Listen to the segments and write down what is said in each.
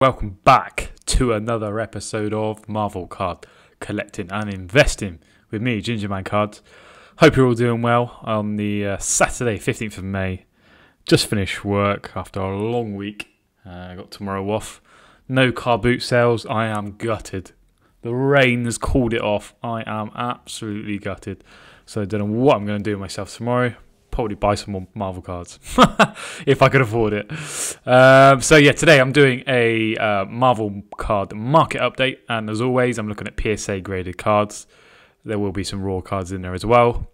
Welcome back to another episode of Marvel Card Collecting and Investing with me, Gingerman Cards. Hope you're all doing well on the Saturday, 15th of May. Just finished work after a long week. I got tomorrow off. No car boot sales. I am gutted. The rain has called it off. I am absolutely gutted. So I don't know what I'm going to do with myself tomorrow. Probably buy some more Marvel cards if I could afford it. So yeah, today I'm doing a Marvel card market update, and as always, I'm looking at PSA graded cards. There will be some raw cards in there as well,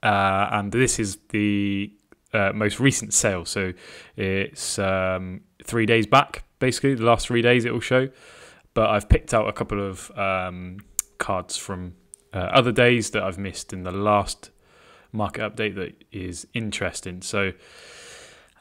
and this is the most recent sale. So it's 3 days back, basically the last 3 days it will show. But I've picked out a couple of cards from other days that I've missed in the last market update that is interesting. So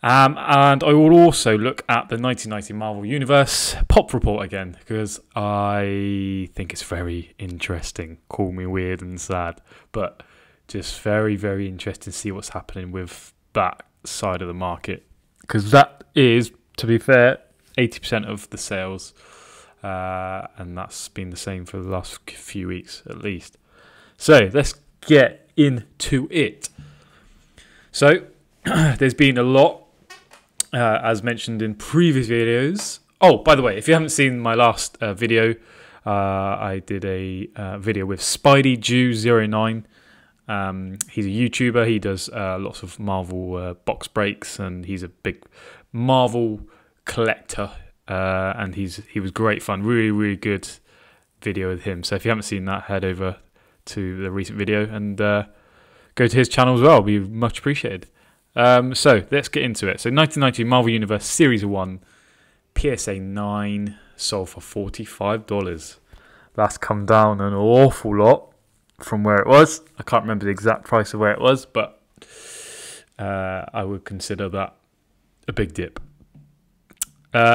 and I will also look at the 1990 Marvel Universe pop report again, because I think it's very interesting. Call me weird and sad, but just very, very interesting to see what's happening with that side of the market, because that is, to be fair, 80% of the sales, and that's been the same for the last few weeks at least. So let's get into it. So there's been a lot, as mentioned in previous videos. Oh, by the way, if you haven't seen my last video, I did a video with SpideyJew09. He's a YouTuber. He does lots of Marvel box breaks, and he's a big Marvel collector. And he was great fun. Really, really good video with him. So if you haven't seen that, head over to the recent video and go to his channel as well. It'll be much appreciated. So let's get into it. So 1990 Marvel Universe Series 1 PSA 9 sold for $45. That's come down an awful lot from where it was. I can't remember the exact price of where it was, but I would consider that a big dip.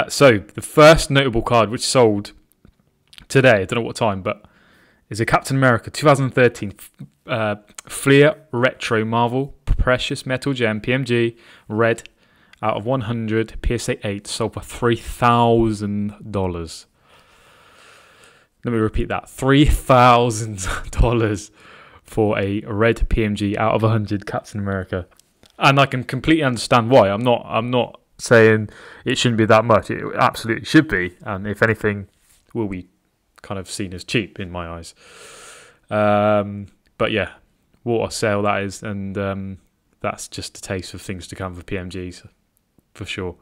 So the first notable card which sold today, I don't know what time, but is a Captain America 2013 Fleer Retro Marvel Precious Metal Gem PMG Red out of 100 PSA 8, sold for $3,000. Let me repeat that: $3,000 for a red PMG out of 100 Captain America. And I can completely understand why. I'm not saying it shouldn't be that much. It absolutely should be, and if anything, will be kind of seen as cheap in my eyes. But yeah, what a sale that is, and that's just a taste of things to come for PMGs for sure.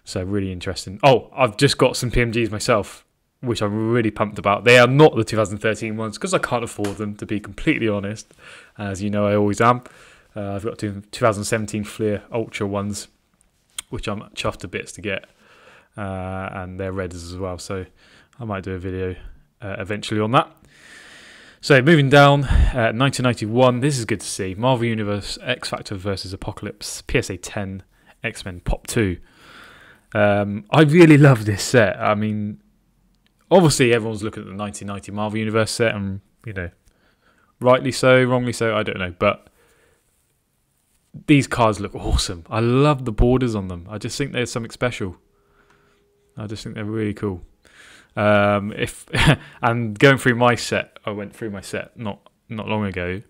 So really interesting. Oh, I've just got some PMGs myself, which I'm really pumped about. They are not the 2013 ones because I can't afford them, to be completely honest, as you know I always am. I've got 2017 Fleer Ultra ones, which I'm chuffed to bits to get, and they're reds as well, so I might do a video eventually on that. So moving down, 1991, this is good to see. Marvel Universe X Factor vs Apocalypse PSA 10 X-Men Pop 2. I really love this set. I mean, obviously everyone's looking at the 1990 Marvel Universe set, and you know, rightly so, wrongly so, I don't know, but these cards look awesome. I love the borders on them. I just think there's something special. I just think they're really cool. And going through my set, I went through my set not long ago.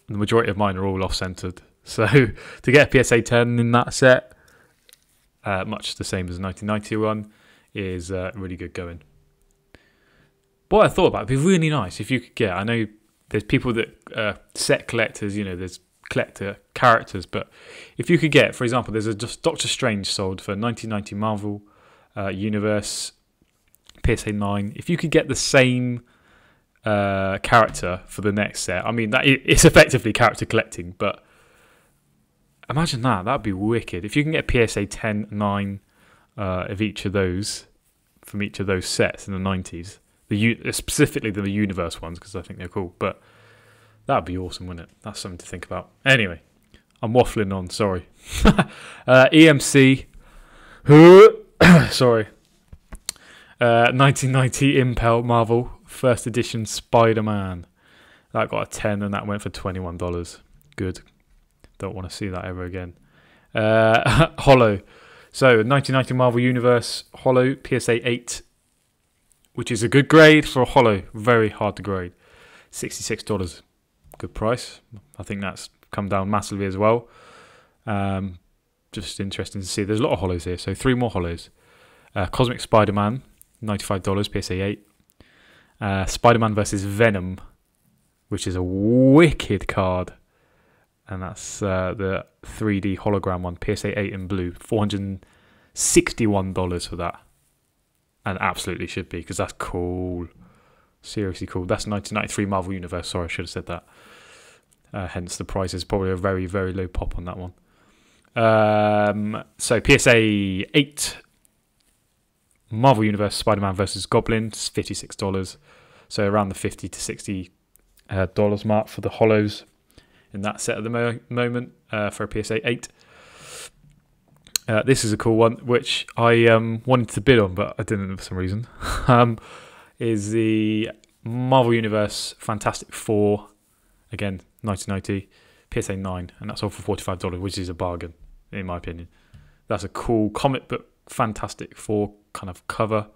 The majority of mine are all off-centered. So to get a PSA 10 in that set, much the same as the 1991, is really good going. What I thought about, it'd be really nice if you could get. I know there's people that set collectors. You know, there's collector characters, but if you could get, for example, there's a Doctor Strange sold for 1990 Marvel Universe PSA 9. If you could get the same character for the next set, I mean, it's effectively character collecting, but imagine that'd be wicked. If you can get a PSA 10, 9 of each of those from each of those sets in the 90s, specifically the Universe ones, because I think they're cool, but that'd be awesome, wouldn't it? That's something to think about. Anyway, I'm waffling on, sorry. EMC, sorry. 1990 Impel Marvel First Edition Spider-Man. That got a 10 and that went for $21. Good. Don't want to see that ever again. Hollow. So 1990 Marvel Universe Holo PSA 8, which is a good grade for a Holo. Very hard to grade. $66. Good price. I think that's come down massively as well. Just interesting to see. There's a lot of Holos here. So 3 more Holos. Cosmic Spider-Man, $95 PSA 8. Spider-Man versus Venom, which is a wicked card. And that's the 3D hologram one, PSA 8 in blue. $461 for that. And absolutely should be, because that's cool. Seriously cool. That's 1993 Marvel Universe. Sorry, I should have said that. Hence the price is probably a very, very low pop on that one. So PSA 8 Marvel Universe Spider-Man versus Goblin, $56. So around the $50 to $60 mark for the Holos in that set at the moment for a PSA 8. This is a cool one, which I wanted to bid on, but I didn't for some reason. Is the Marvel Universe Fantastic Four, again, 1990, PSA 9, and that's all for $45, which is a bargain, in my opinion. That's a cool comic book Fantastic Four kind of cover.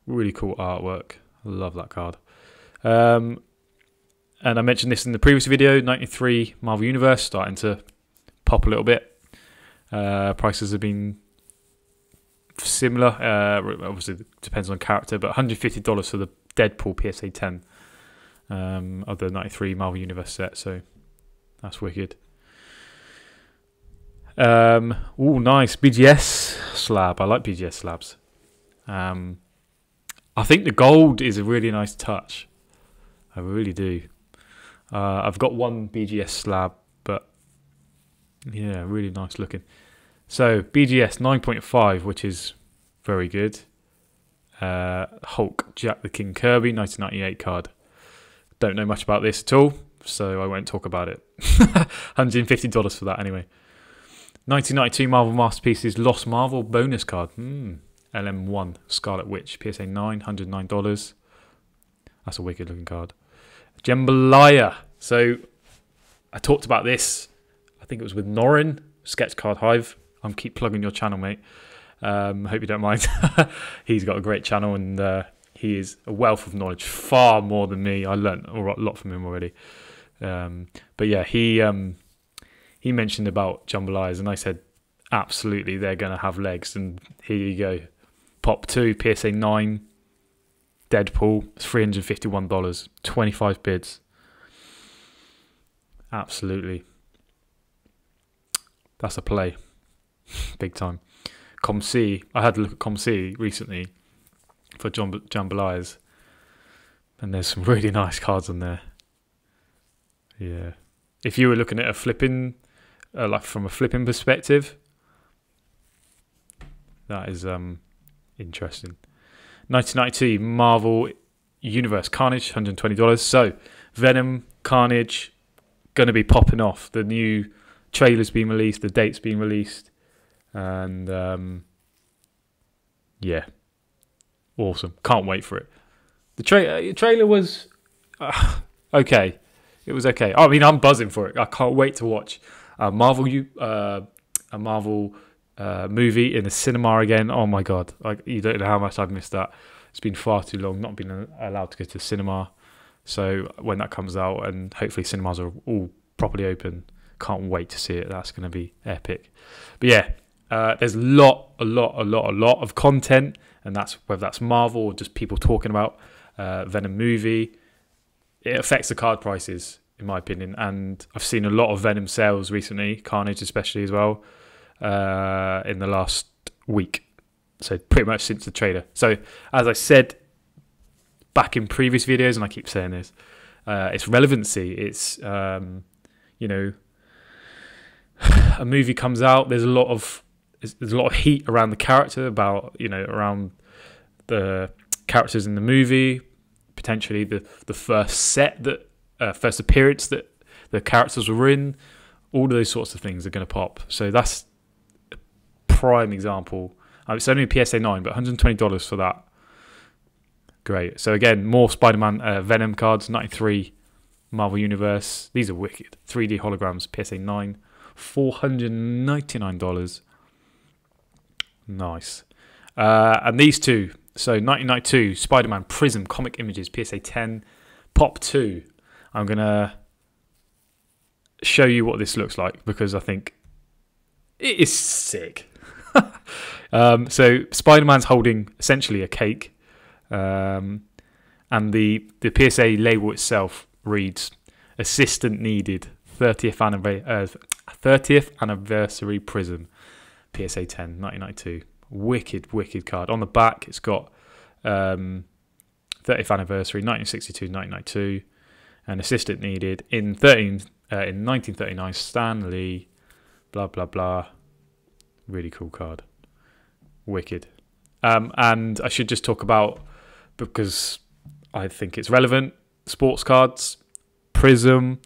Really cool artwork. I love that card. And I mentioned this in the previous video, 93 Marvel Universe starting to pop a little bit. Prices have been similar. Obviously, it depends on character, but $150 for the Deadpool PSA 10 of the 93 Marvel Universe set. So that's wicked. Nice BGS slab. I like BGS slabs. I think the gold is a really nice touch. I really do. I've got one BGS slab, but yeah, really nice looking. So BGS 9.5, which is very good. Hulk Jack the King Kirby 1998 card. Don't know much about this at all, so I won't talk about it. $150 for that anyway. 1992 Marvel Masterpieces Lost Marvel bonus card. LM1 Scarlet Witch PSA 9, $109. That's a wicked looking card. Jambalaya. So I talked about this, I think it was with Norin, Sketch Card Hive. I'm keep plugging your channel, mate. Hope you don't mind. He's got a great channel, and he is a wealth of knowledge, far more than me. I learned a lot from him already. But yeah, he mentioned about Jambalayas, and I said, absolutely, they're going to have legs. And here you go. Pop 2, PSA 9, Deadpool, $351, 25 bids. Absolutely. That's a play. Big time. ComC. I had a look at ComC recently for Jambalayas, and there's some really nice cards on there. Yeah. If you were looking at a flipping, like from a flipping perspective, that is interesting. 1992 Marvel Universe Carnage, $120. So Venom, Carnage, going to be popping off. The new trailer's been released, the date's been released, and yeah, awesome. Can't wait for it. The trailer was okay. It was okay. I mean, I'm buzzing for it. I can't wait to watch a Marvel movie in the cinema again. Oh my god! You don't know how much I've missed that. It's been far too long not been allowed to go to the cinema. So when that comes out, and hopefully cinemas are all properly open, can't wait to see it. That's going to be epic. But yeah, there's a lot of content, and that's whether that's Marvel or just people talking about Venom movie. It affects the card prices, in my opinion, and I've seen a lot of Venom sales recently, Carnage especially as well, in the last week. So pretty much since the trailer. So as I said back in previous videos, and I keep saying this, it's relevancy. It's a movie comes out. There's a lot of heat around the character, around the characters in the movie, potentially the first first appearance that the characters were in. All of those sorts of things are going to pop. So that's a prime example. It's only a PSA 9, but $120 for that. Great. So again, more Spider-Man Venom cards, 93 Marvel Universe. These are wicked. 3D holograms, PSA 9, $499. Nice. And these two, so 1992 Spider-Man Prism Comic Images PSA 10 Pop 2. I'm going to show you what this looks like because I think it is sick. So Spider-Man's holding essentially a cake, and the PSA label itself reads "Assistant needed, 30th anniversary Prism, PSA 10, 1992." Wicked card. On the back, it's got 30th anniversary, 1962, 1992, and assistant needed in 1939. Stan Lee, blah blah blah. Really cool card. Wicked. And I should just talk about, because I think it's relevant, sports cards. Prism.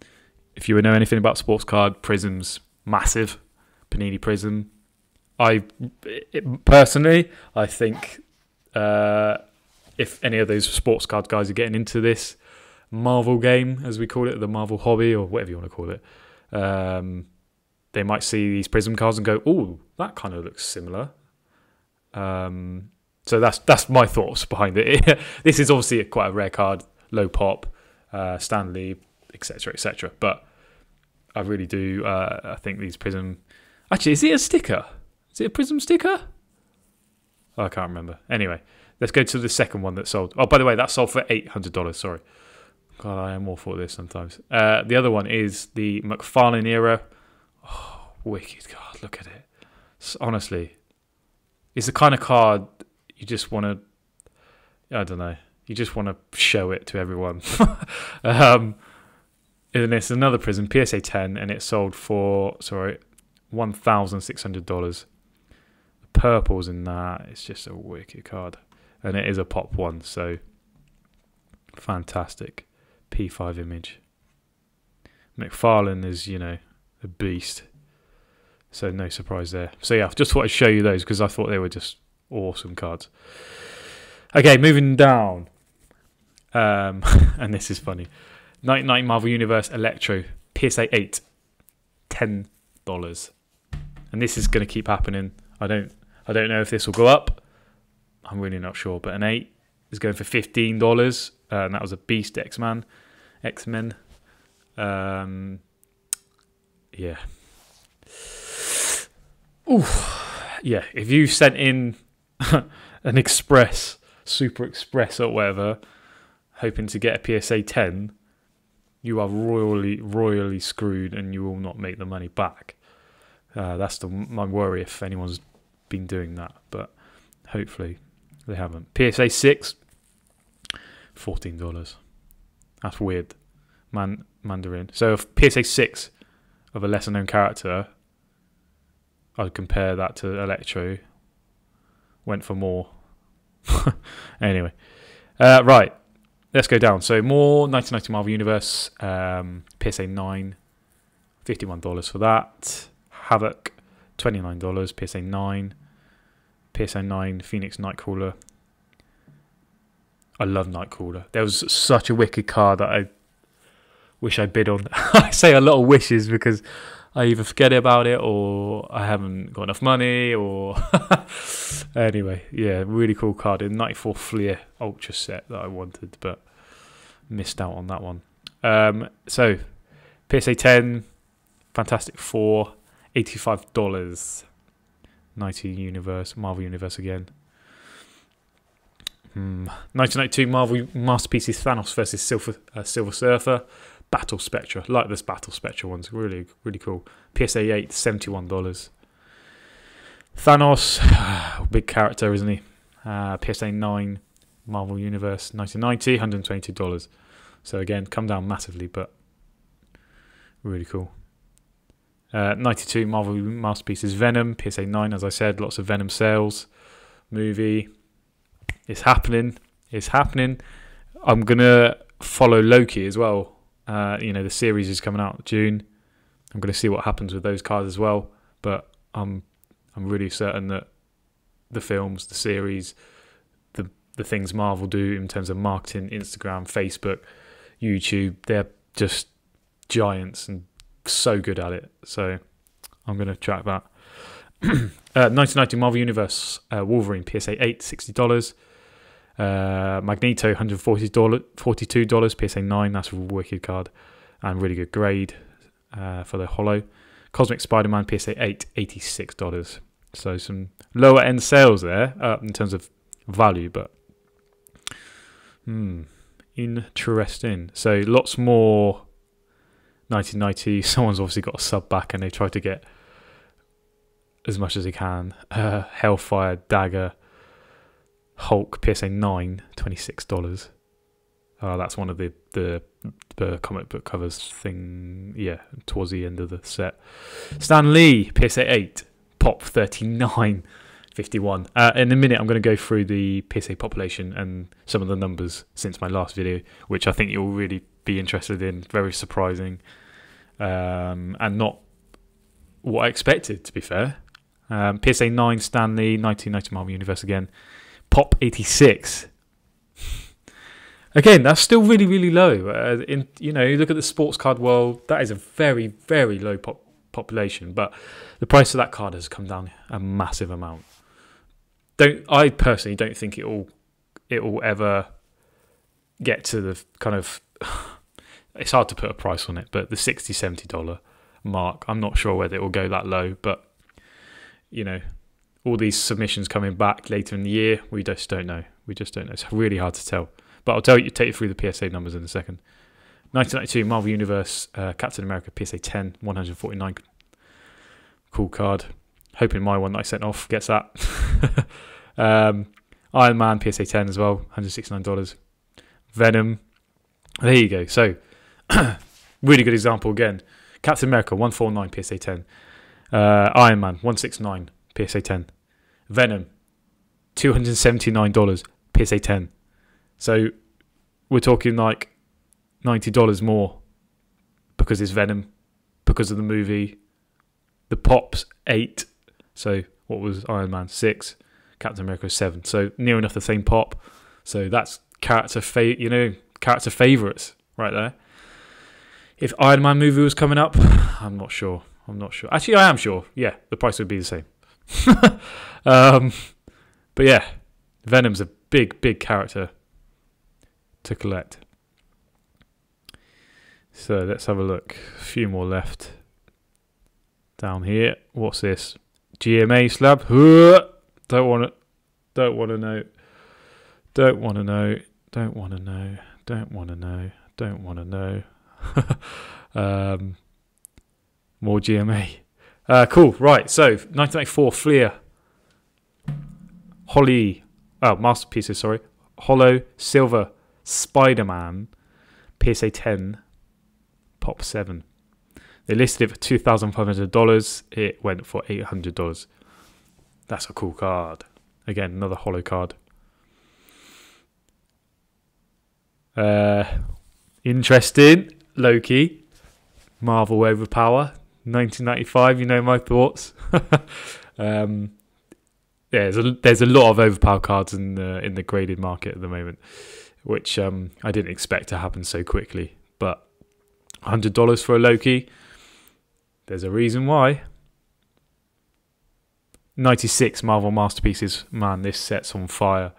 If you know anything about sports card, Prism's massive. Panini Prism. Personally, I think if any of those sports card guys are getting into this Marvel game, as we call it, the Marvel hobby, or whatever you want to call it, they might see these Prism cards and go, "Oh, that kind of looks similar." So that's my thoughts behind it. This is obviously quite a rare card, low pop, Stan Lee, etc. But I really do. I think these Prism. Actually, is it a sticker? Is it a Prism sticker? Oh, I can't remember. Anyway, let's go to the second one that sold. Oh, by the way, that sold for $800. Sorry. God, I am awful at this sometimes. The other one is the McFarlane era. Oh, wicked card. Look at it. Honestly, it's the kind of card you just want to, I don't know, you just want to show it to everyone. And it's another Prism, PSA 10, and it sold for, $1,600. The purple's in that. It's just a wicked card. And it is a pop one, so fantastic. P5 image. McFarlane is, a beast. So no surprise there. So yeah, I just thought I'd show you those because I thought they were just awesome cards. Okay, moving down. And this is funny. 1990 Marvel Universe Electro PSA 8, $10. And this is going to keep happening. I don't know if this will go up. I'm really not sure. But an 8 is going for $15. And that was a Beast X-Men. Yeah. Ooh. Yeah, if you sent in an Express, Super Express or whatever, hoping to get a PSA 10, you are royally screwed and you will not make the money back. That's my worry if anyone's been doing that, but hopefully they haven't. PSA 6, $14. That's weird. Mandarin. So if PSA 6 of a lesser known character, I'd compare that to Electro. Went for more. Anyway. Right. Let's go down. So more 1990 Marvel Universe. PSA 9. $51 for that. Havoc. $29. PSA 9. PSA 9 Phoenix Nightcrawler. I love Nightcrawler. There was such a wicked card that I wish I bid on. I say a lot of wishes because I either forget about it or I haven't got enough money or... Anyway, yeah, really cool card. In 94 Fleer Ultra set that I wanted, but missed out on that one. So, PSA 10, Fantastic Four, $85. 90 Universe, Marvel Universe again. 1992 Marvel Masterpieces Thanos versus Silver Surfer. Battle Spectra. Like this Battle Spectra one's really cool. PSA 8, $71. Thanos, big character, isn't he? PSA 9 Marvel Universe 1990, $122. So again, come down massively, but really cool. 92 Marvel Masterpieces Venom, PSA 9, as I said, lots of Venom sales. Movie. It's happening. I'm going to follow Loki as well. The series is coming out June. I'm going to see what happens with those cards as well. But I'm really certain that the films, the series, the things Marvel do in terms of marketing, Instagram, Facebook, YouTube, they're just giants and so good at it. So I'm going to track that. 1990 Marvel Universe Wolverine PSA 8, $60. Magneto, $142, PSA 9. That's a wicked card and really good grade for the holo. Cosmic Spider-Man PSA 8, $86. So some lower end sales there in terms of value, but interesting. So lots more 1990. Someone's obviously got a sub back and they try to get as much as they can. Hellfire, Dagger, Hulk PSA 9, $26. That's one of the comic book covers thing, yeah, towards the end of the set. Stan Lee PSA 8, pop 39.51. In a minute I'm going to go through the PSA population and some of the numbers since my last video, which I think you'll really be interested in. Very surprising, and not what I expected, to be fair. PSA 9 Stan Lee, 1990 Marvel Universe again, pop 86. Again, that's still really, really low. You look at the sports card world, that is a very, very low population, but the price of that card has come down a massive amount. I personally don't think it will ever get to the kind of it's hard to put a price on it, but the $60-$70 mark, I'm not sure whether it will go that low, but all these submissions coming back later in the year, we just don't know. It's really hard to tell. But I'll take you through the PSA numbers in a second. 1992 Marvel Universe Captain America PSA 10, 149. Cool card. Hoping my one that I sent off gets that. Iron Man PSA 10 as well, $169. Venom. There you go. So, really good example again. Captain America 149 PSA 10. Iron Man 169 PSA 10. Venom $279 PSA 10. So we're talking like $90 more because it's Venom, because of the movie. The pop's 8. So what was Iron Man? 6. Captain America 7. So near enough the same pop. So that's character favourites right there. If Iron Man movie was coming up, I'm not sure. Actually, I am sure. Yeah, the price would be the same. But yeah, Venom's a big, big character to collect. So let's have a look. A few more left. Down here. What's this? GMA slab. Don't want to know. More GMA. Cool. Right. So 1994 Fleer. Masterpieces. Sorry. Holo Silver Spider-Man PSA 10 pop 7. They listed it for $2,500. It went for $800. That's a cool card. Again, another holo card. Interesting. Loki. Marvel Overpower. 1995. You know my thoughts. There's a lot of Overpower cards in the graded market at the moment, which I didn't expect to happen so quickly. But $100 for a Loki. There's a reason why. 96 Marvel Masterpieces. Man, this set's on fire.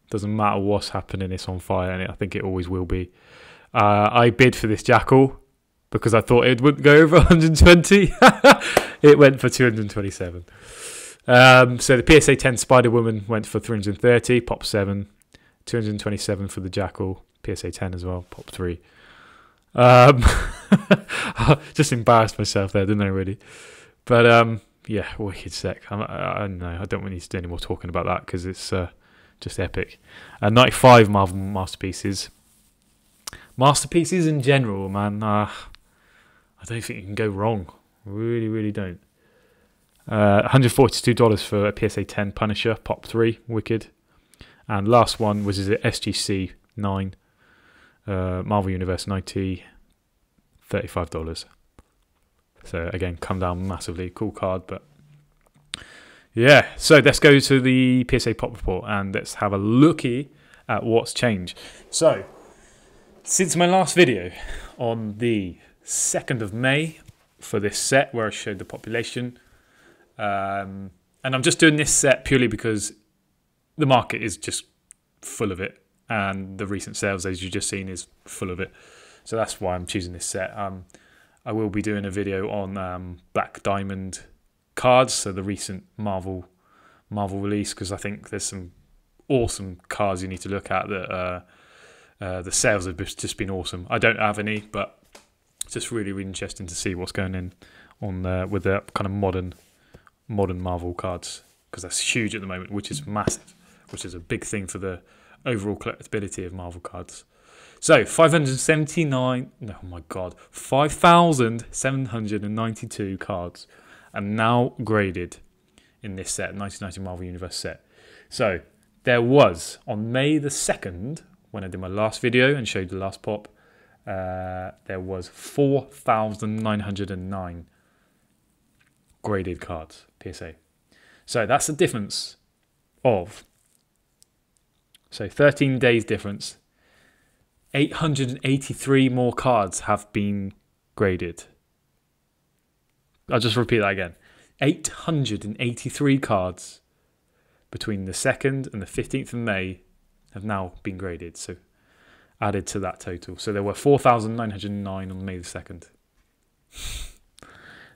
Doesn't matter what's happening, it's on fire, and I think it always will be. I bid for this Jackal because I thought it wouldn't go over 120. It went for 227. So the PSA 10 Spider-Woman went for 330, pop 7. 227 for the Jackal, PSA 10 as well, pop 3. Just embarrassed myself there, didn't I, really? But yeah, wicked sec. I don't want to do any more talking about that because it's just epic. 95 Marvel Masterpieces. Masterpieces in general, man. I don't think you can go wrong. Really, really don't. $142 for a PSA 10 Punisher, pop 3, wicked. And last one was a SGC 9, Marvel Universe 90, $35. So again, come down massively. Cool card, but yeah. So let's go to the PSA Pop Report and let's have a looky at what's changed. So since my last video on the 2nd of May for this set where I showed the population, and And I'm just doing this set purely because the market is just full of it, and the recent sales, as you've just seen, is full of it. So that's why I'm choosing this set. I will be doing a video on Black Diamond cards, so the recent Marvel release, because I think there's some awesome cards you need to look at that the sales have just been awesome. I don't have any, but it's just really, really interesting to see what's going in on with the kind of modern Marvel cards, because that's huge at the moment, which is massive, which is a big thing for the overall collectability of Marvel cards. So 5,792 cards are now graded in this set, 1990 Marvel Universe set. So there was, on May the 2nd, when I did my last video and showed the last pop, there was 4,909 graded cards, PSA. So that's a difference of, 13 days difference. 883 more cards have been graded. I'll just repeat that again. 883 cards between the 2nd and the 15th of May have now been graded. So added to that total. So there were 4,909 on May the 2nd.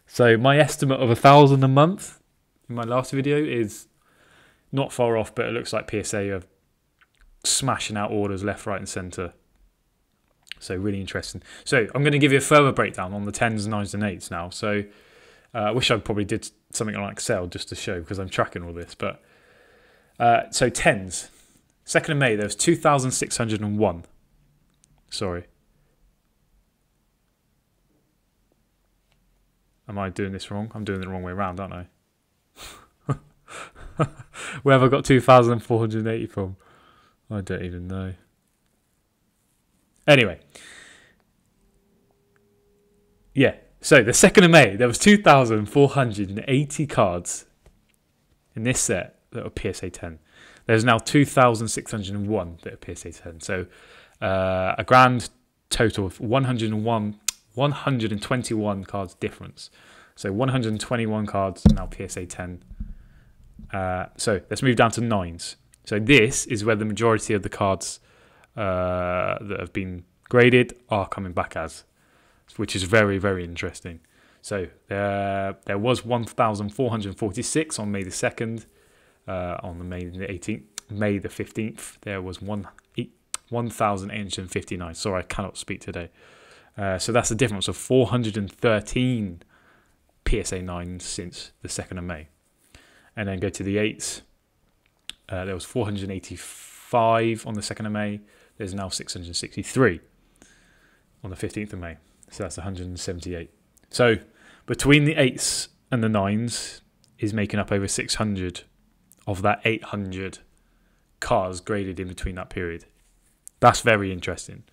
So my estimate of 1,000 a month in my last video is not far off, but it looks like PSA are smashing out orders left, right and centre. So really interesting. So I'm going to give you a further breakdown on the 10s, 9s and 8s now. So I wish I probably did something on Excel just to show, because I'm tracking all this. But so 10s. 2nd of May, there was 2,601. Sorry. Am I doing this wrong? I'm doing it the wrong way around, aren't I? Where have I got 2,480 from? I don't even know. Anyway. Yeah. So the 2nd of May, there was 2,480 cards in this set that were PSA 10. There's now 2,601 that are PSA 10. So a grand total of 121 cards difference. So 121 cards now PSA 10. So let's move down to 9s. So this is where the majority of the cards that have been graded are coming back as, which is very, very interesting. So there was 1,446 on May the 2nd. On the May the 18th, May the 15th, there was 1,859. Sorry, I cannot speak today. So that's a difference of 413 PSA 9s since the 2nd of May. And then go to the 8s. There was 485 on the 2nd of May. There's now 663 on the 15th of May. So that's 178. So between the 8s and the 9s is making up over 600 of that 800 cars graded in between that period. That's very interesting.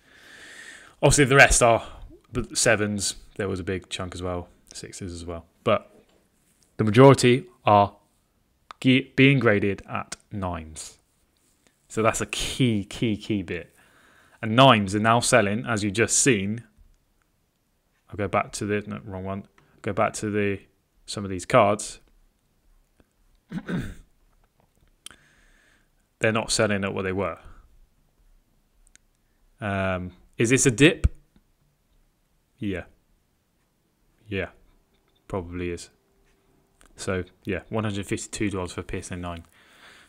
Obviously, the rest are the 7s. There was a big chunk as well, 6s as well. But the majority are being graded at 9s. So that's a key bit. And 9s are now selling, as you've just seen. I'll go back to the wrong one. Go back to some of these cards. They're not selling at what they were. Is this a dip? Yeah. Yeah, probably is. So, yeah, $152 for PSA 9.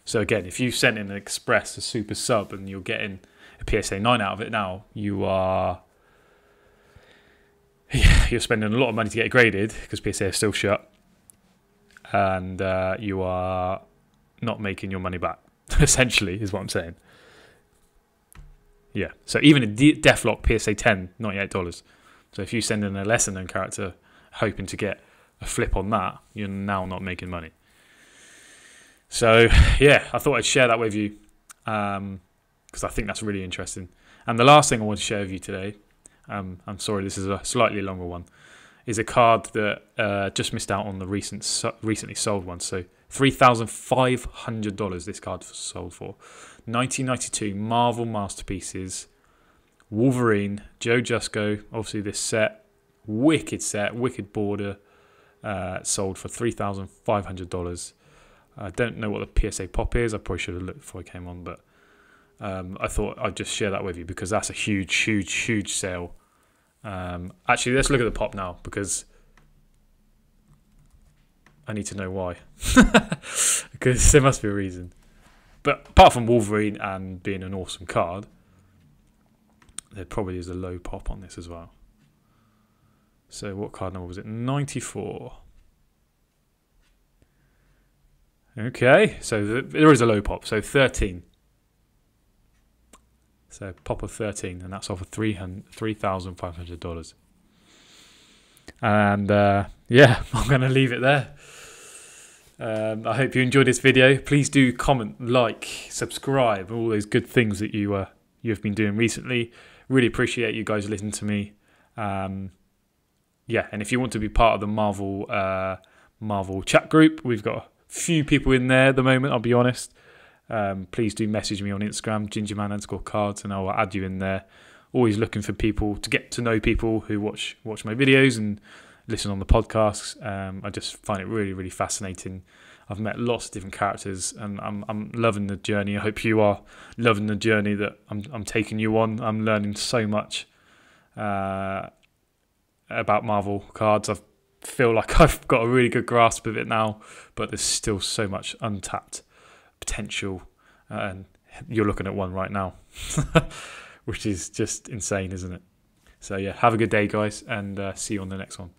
So, again, if you sent in an Express, a super sub, and you're getting a PSA 9 out of it now, you're spending a lot of money to get it graded, because PSA is still shut. And you are not making your money back. Essentially, is what I'm saying. Yeah. So even a Deathlock PSA 10, $98. So if you send in a lesser known character hoping to get a flip on that, you're now not making money. So yeah, I thought I'd share that with you because I think that's really interesting. And the last thing I want to share with you today, I'm sorry, this is a slightly longer one, is a card that just missed out on the recently sold one. So $3,500 this card sold for. 1992 Marvel Masterpieces, Wolverine, Joe Jusko. Obviously this set, wicked border, sold for $3,500. I don't know what the PSA pop is. I probably should have looked before I came on, but I thought I'd just share that with you because that's a huge sale. Actually, let's look at the pop now because I need to know why. Because there must be a reason. But apart from Wolverine and being an awesome card, there probably is a low pop on this as well. So what card number was it? 94. Okay, so there is a low pop, so 13. So pop of 13, and that's off of $3,500. And yeah, I'm going to leave it there. I hope you enjoyed this video. Please do comment, like, subscribe, all those good things that you have been doing recently. Really appreciate you guys listening to me. Yeah, and if you want to be part of the Marvel chat group, we've got a few people in there at the moment, I'll be honest. Please do message me on Instagram, gingerman_cards, and I'll add you in there. Always looking for people to get to know people who watch my videos and listen on the podcasts. I just find it really fascinating. I've met lots of different characters, and I'm loving the journey. I hope you are loving the journey that I'm taking you on. I'm learning so much about Marvel cards. I feel like I've got a really good grasp of it now, but there's still so much untapped potential, and you're looking at one right now, which is just insane, isn't it? So yeah, have a good day, guys, and see you on the next one.